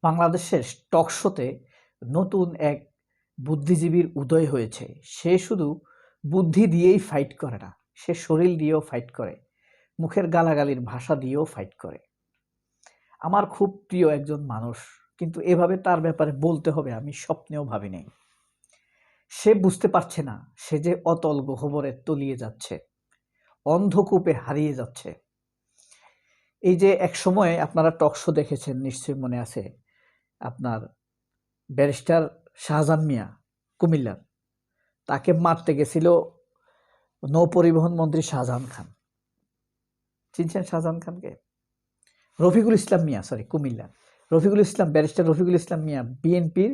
বাংলাদেশের টক শোতে নতুন এক বুদ্ধিজীবীর উদয় হয়েছে। সে শুধু বুদ্ধি দিয়েই ফাইট করে না, সে শরীর দিয়েও ফাইট করে, মুখের গালাগালির ভাষা দিয়েও ফাইট করে। আমার খুব প্রিয় একজন মানুষ, কিন্তু এভাবে তার ব্যাপারে বলতে হবে আমি স্বপ্নেও ভাবিনি। সে বুঝতে পারছে না সে যে অতল গহ্বরে তলিয়ে যাচ্ছে, অন্ধকূপে হারিয়ে যাচ্ছে। এই যে এক সময়ে আপনারা টক শো দেখেছেন, নিশ্চয়ই মনে আছে আপনার ব্যারিস্টার শাহজাহান মিয়া কুমিল্লার, তাকে মারতে গেছিল নৌপরিবহন মন্ত্রী শাহজাহান খান। চিনছেন শাহজাহান খানকে? রফিকুল ইসলাম মিয়া, কুমিল্লার রফিকুল ইসলাম, ব্যারিস্টার রফিকুল ইসলাম মিয়া বিএনপির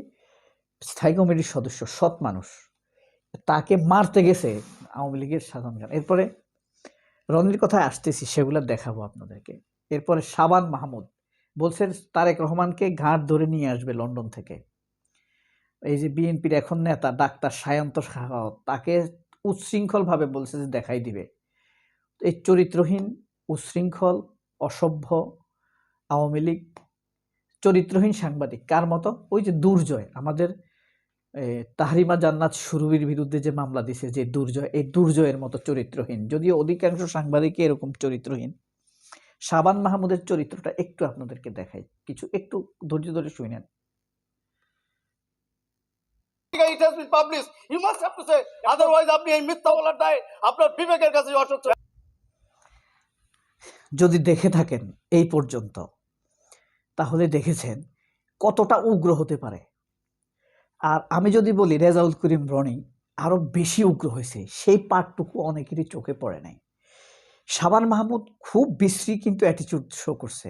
স্থায়ী কমিটির সদস্য, সৎ মানুষ। তাকে মারতে গেছে আওয়ামী লীগের শাহজাহান খান। এরপরে রনির কথায় আসতেছি, সেগুলো দেখাবো আপনাদেরকে। এরপরে শাবান মাহমুদ বলছেন তারেক রহমানকে ঘাট ধরে নিয়ে আসবে লন্ডন থেকে। এই যে বিএনপির এখন নেতা ডাক্তার সায়ন্ত শাখাওয়াত, তাকে উচ্ছৃঙ্খলভাবে বলছে যে দেখাই দিবে। এই চরিত্রহীন, উচ্ছৃঙ্খল, অসভ্য আওয়ামী লীগ, চরিত্রহীন সাংবাদিক কার মতো? ওই যে দুর্জয়, আমাদের তাহরিমা জান্নাত সুরভির বিরুদ্ধে যে মামলা দিছে যে দুর্জয়, এই দুর্জয়ের মতো চরিত্রহীন। যদিও অধিকাংশ সাংবাদিকই এরকম চরিত্রহীন। শাবান মাহমুদের চরিত্রটা একটু আপনাদেরকে দেখাই, একটু ধৈর্য ধরে শুনেন। It has been published. You must have to say, otherwise আপনি এই মিথ্যা বলার দায় আপনার বিবেকের কাছে অসচ্ছ। যদি দেখে থাকেন এই পর্যন্ত, তাহলে দেখেছেন কতটা উগ্র হতে পারে। আর আমি যদি বলি রেজাউল করিম রনি আরো বেশি উগ্র হয়েছে, সেই পার্টটুকু অনেকেরই চোখে পড়ে নাই। শাবান মাহমুদ খুব বিশ্রী কিন্তু অ্যাটিটিউড শো করছে।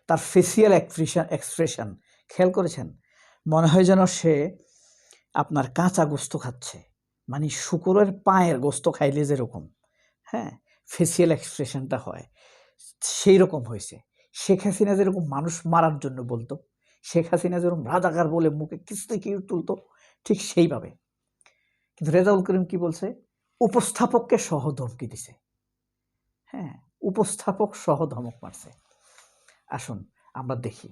তার ফেসিয়াল এক্সপ্রেশন খেয়াল করেছেন? মনে হয় যেন সে আপনার কাঁচা গোস্ত খাচ্ছে, মানে শুকুরের পায়ের গোস্ত খাইলে যেরকম ফেসিয়াল এক্সপ্রেশনটা হয়, সেই রকম হয়েছে। শেখ হাসিনা যেরকম মানুষ মারার জন্য বলতো, শেখ হাসিনা যেরকম রাজাকার বলে মুখে কিস্তি কি তুলতো, ঠিক সেইভাবে। কিন্তু রেজাউল করিম কি বলছে? উপস্থাপককে সহ ধমকি দিছে। উপস্থাপক সহ ধমক মারছে। আসুন আমরা দেখি।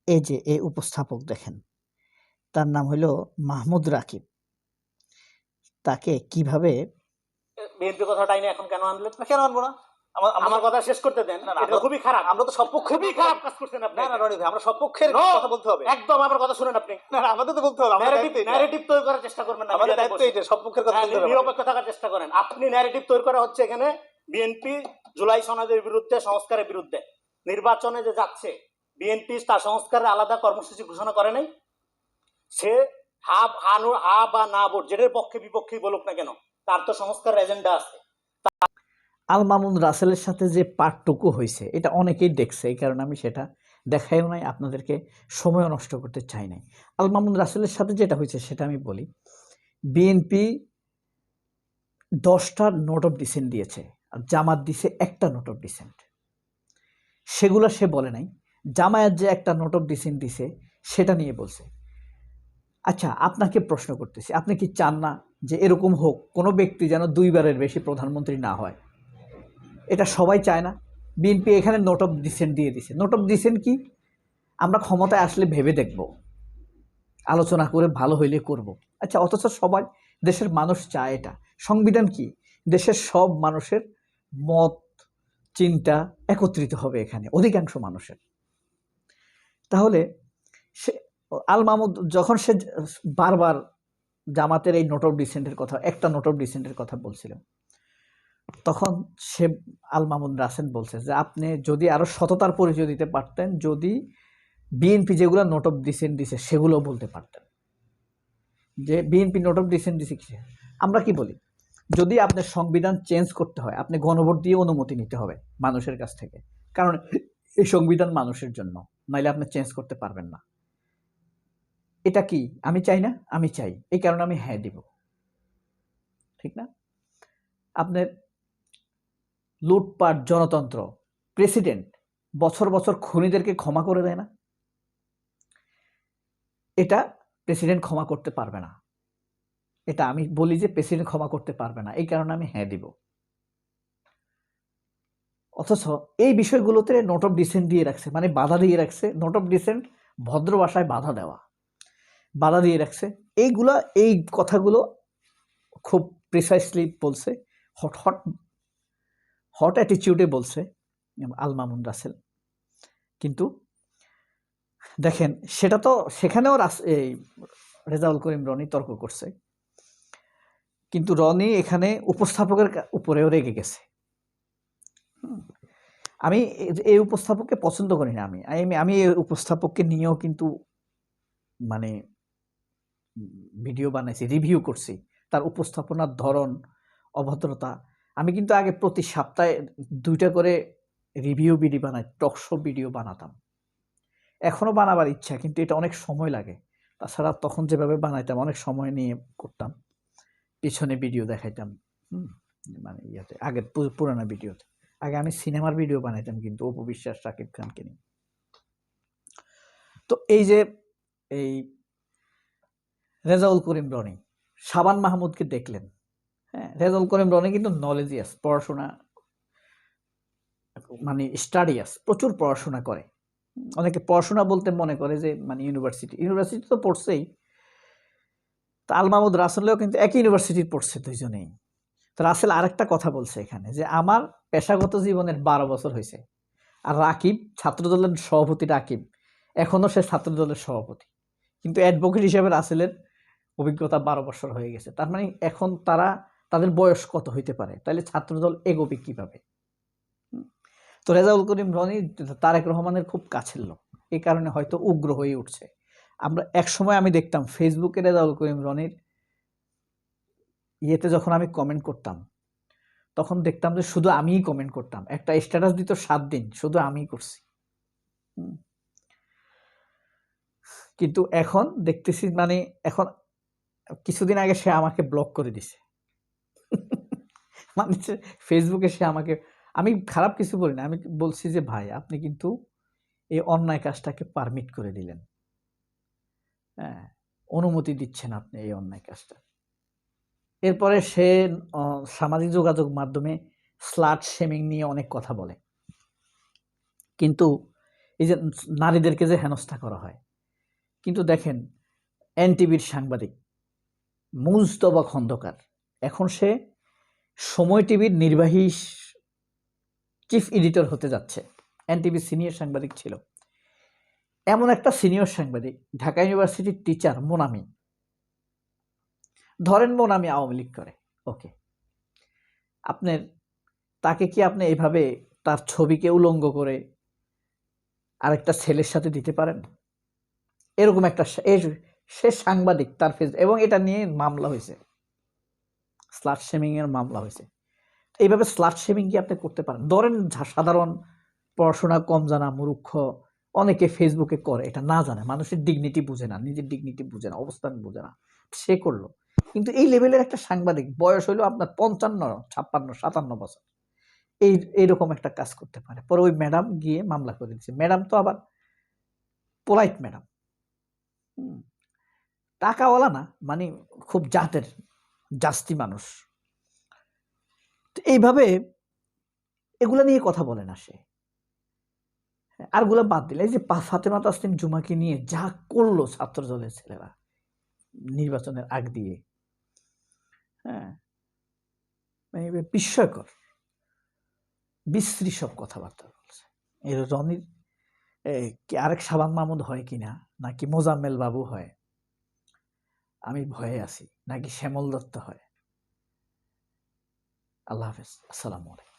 এই যে এই উপস্থাপক দেখেন, তার নাম হলো মাহমুদ রাকিব। তাকে কিভাবে বিএনপি কথাটাই না এখন কেন আনলেন? কেন আনবো না? আমার কথা শেষ করতে দেন। এটা খুবই খারাপ। আমরা তো সব পক্ষে খুবই খারাপ কাজ করছেন আপনি। না রনি ভাই, আমরা সব পক্ষের কথা বলতে হবে। একদম আমার কথা শুনেন আপনি। না আমাদের তো বলতে হবে। ন্যারেটিভ তৈরি করার চেষ্টা করবেন না। আমাদের দায়িত্ব এটা, সব পক্ষের কথা বলতে হবে। নিরপেক্ষ থাকার চেষ্টা করেন। আপনি ন্যারেটিভ তৈরি করা হচ্ছে এখানে বিএনপি জুলাই সনদের বিরুদ্ধে, সংস্কারের বিরুদ্ধে। নির্বাচনে যে যাচ্ছে বিএনপি তার সংস্কারের আলাদা কর্মসূচি ঘোষণা করে নাই। সে হা বা না ভোট যেটার পক্ষে বিপক্ষে বলুক না কেন, তার তো সংস্কার এজেন্ডা আছে। আল মামুন রাসেলের সাথে যে পার্টটুকু হয়েছে, এটা অনেকেই দেখছে, এই কারণে আমি সেটা দেখাইও নাই, আপনাদেরকে সময় নষ্ট করতে চাই নাই। আল মামুন রাসেলের সাথে যেটা হয়েছে সেটা আমি বলি। বিএনপি 10টা নোট অফ ডিসেন্ট দিয়েছে, আর জামাত দিছে একটা নোট অফ ডিসেন্ট। সেগুলো সে বলে নাই। জামায়াত যে একটা নোট অফ ডিসেন্ট দিছে সেটা নিয়ে বলছে। আচ্ছা, আপনাকে প্রশ্ন করতেছি, আপনি কি চান না যে এরকম হোক, কোনো ব্যক্তি যেন 2বারের বেশি প্রধানমন্ত্রী না হয়? এটা সবাই চায় না? বিএনপি এখানে নোট অফ ডিসেন্ট দিয়ে দিছে। নোট অফ ডিসেন্ট কি? আমরা ক্ষমতায় আসলে ভেবে দেখব, আলোচনা করে ভালো হইলে করব। আচ্ছা, অথচ সবাই, দেশের মানুষ চায় এটা। সংবিধান কি? দেশের সব মানুষের মত চিন্তা একত্রিত হবে এখানে, অধিকাংশ মানুষের। তাহলে সে আল মাহমুদ যখন সে বারবার জামাতের এই নোট অফ ডিসেন্টের কথা, একটা নোট অফ ডিসেন্টের কথা বলছিল, তখন সে আল মামুন রাসেল বলছে যে আপনি যদি আরো সততার পরিচয় দিতে পারতেন, যদি বিএনপি যেগুলো নোট অফ ডিসেন্ট দিছে সেগুলো বলতে পারতেন, যে বিএনপি নোট অফ ডিসেন্ট দিছে কি। আমরা কি বলি, যদি আপনার সংবিধান চেঞ্জ করতে হয়, আপনি গণভোট দিয়ে অনুমতি নিতে হবে মানুষের কাছ থেকে, কারণ এই সংবিধান মানুষের জন্য, নাইলে আপনি চেঞ্জ করতে পারবেন না। এটা কি আমি চাই না? আমি চাই, এই কারণে আমি হ্যাঁ দিব, ঠিক না? আপনার লুটপাট, জনতন্ত্র, প্রেসিডেন্ট বছর বছর খুনিদেরকে ক্ষমা করে দেয় না? এটা প্রেসিডেন্ট ক্ষমা করতে পারবে না। এটা আমি বলি যে প্রেসিডেন্ট ক্ষমা করতে পারবে না, এই কারণে আমি হ্যাঁ দিব। অথচ এই বিষয়গুলোতে নোট অফ ডিসেন্ট দিয়ে রাখছে, মানে বাধা দিয়ে রাখছে। নোট অফ ডিসেন্ট ভদ্র ভাষায় বাধা দিয়ে রাখছে। এই কথাগুলো খুব প্রিসাইসলি বলছে, হট অ্যাটিটিউডে বলছে আল মামুন রাসেল। কিন্তু দেখেন সেটা তো সেখানেও এই রেজাউল করিম রনি তর্ক করছে, কিন্তু রনি এখানে উপস্থাপকের উপরেও রেগে গেছে। আমি এই উপস্থাপককে পছন্দ করি না। আমি এই উপস্থাপককে নিয়েও কিন্তু মানে ভিডিও বানাইছি, রিভিউ করছি, তার উপস্থাপনার ধরন, অভদ্রতা। আমি কিন্তু আগে প্রতি সপ্তাহে 2টা করে রিভিউ ভিডিও বানাই, টক শো ভিডিও বানাতাম। এখনো বানাবার ইচ্ছা, কিন্তু এটা অনেক সময় লাগে। তাছাড়া তখন যেভাবে বানাইতাম অনেক সময় নিয়ে করতাম, পিছনে ভিডিও দেখাইতাম, মানে ইয়াতে আগের পুরানো ভিডিওতে। আগে আমি সিনেমার ভিডিও বানাইতাম কিন্তু অপু বিশ্বাস, শাকিব খানকে নিয়ে। তো এই যে এই রেজাউল করিম রনি, শাবান মাহমুদকে দেখলেন, হ্যাঁ, রেজাউল করিম রনি কিন্তু নলেজিয়াস, পড়াশোনা মানে স্টাডিয়াস, প্রচুর পড়াশোনা করে। অনেকে পড়াশোনা বলতে মনে করে যে মানে ইউনিভার্সিটি তো পড়ছেই। তা আল মাহমুদ রাসেলও কিন্তু একই ইউনিভার্সিটির পড়ছে দুইজনেই। তো রাসেল আরেকটা কথা বলছে এখানে যে আমার পেশাগত জীবনের 12 বছর হয়েছে, আর রাকিব ছাত্রদলের সভাপতি, রাকিব এখনো সে ছাত্রদলের সভাপতি, কিন্তু অ্যাডভোকেট হিসেবে রাসেলের অভিজ্ঞতা 12 বছর হয়ে গেছে। তার মানে এখন তাদের বয়স কত হইতে পারে, তাহলে ছাত্রদল এগোবে কিভাবে? তো রেজাউল করিম রনি তারেক রহমানের খুব কাছের লোক, এই কারণে হয়তো উগ্র হয়ে উঠছে। একসময় আমি দেখতাম ফেসবুকে রেজাউল করিম রনির ইয়েতে যখন আমি কমেন্ট করতাম, তখন দেখতাম যে শুধু আমিই কমেন্ট করতাম। একটা স্ট্যাটাস দিত 7 দিন, শুধু আমিই করছি। কিন্তু এখন দেখতেছি মানে এখন কিছুদিন আগে সে আমাকে ব্লক করে দিছে। মানে ফেসবুকে সে আমাকে, আমি খারাপ কিছু বলি না, আমি বলছি যে ভাই আপনি কিন্তু এই অন্যায় কাজটাকে পারমিট করে দিলেন, হ্যাঁ, অনুমতি দিচ্ছেন আপনি এই অন্যায় কাজটা। এরপরে সে সামাজিক যোগাযোগ মাধ্যমে স্লাট শেমিং নিয়ে অনেক কথা বলে, কিন্তু এই যে নারীদেরকে যে হেনস্থা করা হয়, কিন্তু দেখেন এনটিভির সাংবাদিক মুজতবা খন্দকার, এখন সে সময় টিভির নির্বাহী চিফ এডিটর হতে যাচ্ছে। এনটিভির সিনিয়র সাংবাদিক ছিল। এমন একটা সিনিয়র সাংবাদিক, ঢাকা ইউনিভার্সিটির টিচার মোনামি, ধরেন মোনামি আওয়ামী লীগ করে, ওকে, তাকে কি আপনি এইভাবে তার ছবিকে উলঙ্গ করে আরেকটা ছেলের সাথে দিতে পারেন? এরকম একটা সে সাংবাদিক, তার ফেস, এবং এটা নিয়ে মামলা হয়েছে, স্লাট শেমিং এর মামলা হয়েছে। এইভাবে স্লাট শেমিং কি আপনি করতে পারেন? ধরেন সাধারণ পড়াশোনা কম জানা মূর্খ অনেকে ফেসবুকে করে, এটা না জানে, মানুষের ডিগনিটি বুঝে না, নিজের ডিগনিটি বুঝে না, অবস্থান বুঝে না, সে করলো। কিন্তু এই লেভেলের একটা সাংবাদিক, বয়স হইলো আপনার 55, 56, 57 বছর, এইরকম একটা কাজ করতে পারে। পরে ওই ম্যাডাম গিয়ে মামলা করে দিচ্ছে। ম্যাডাম তো আবার পোলাইট ম্যাডাম, টাকাওয়ালা না, মানে খুব জাস্তি মানুষ। এইভাবে এগুলা নিয়ে কথা বলে না সে। আরগুলা বাদ দিলে, এই যে ফাতেমা তাসলিম জুমাকে নিয়ে যা করলো ছাত্র দলের ছেলেরা নির্বাচনের আগ দিয়ে, হ্যাঁ, বিস্ময়কর বিশ্রী সব কথাবার্তা বলছে। এর রনির আরেক শাবান মাহমুদ হয় কিনা, নাকি মোজাম্মেল বাবু হয়, আমি ভয়ে আছি, নাকি শ্যামল দত্ত হয়। আল্লাহ হাফেজ, আসসালামু আলাইকুম।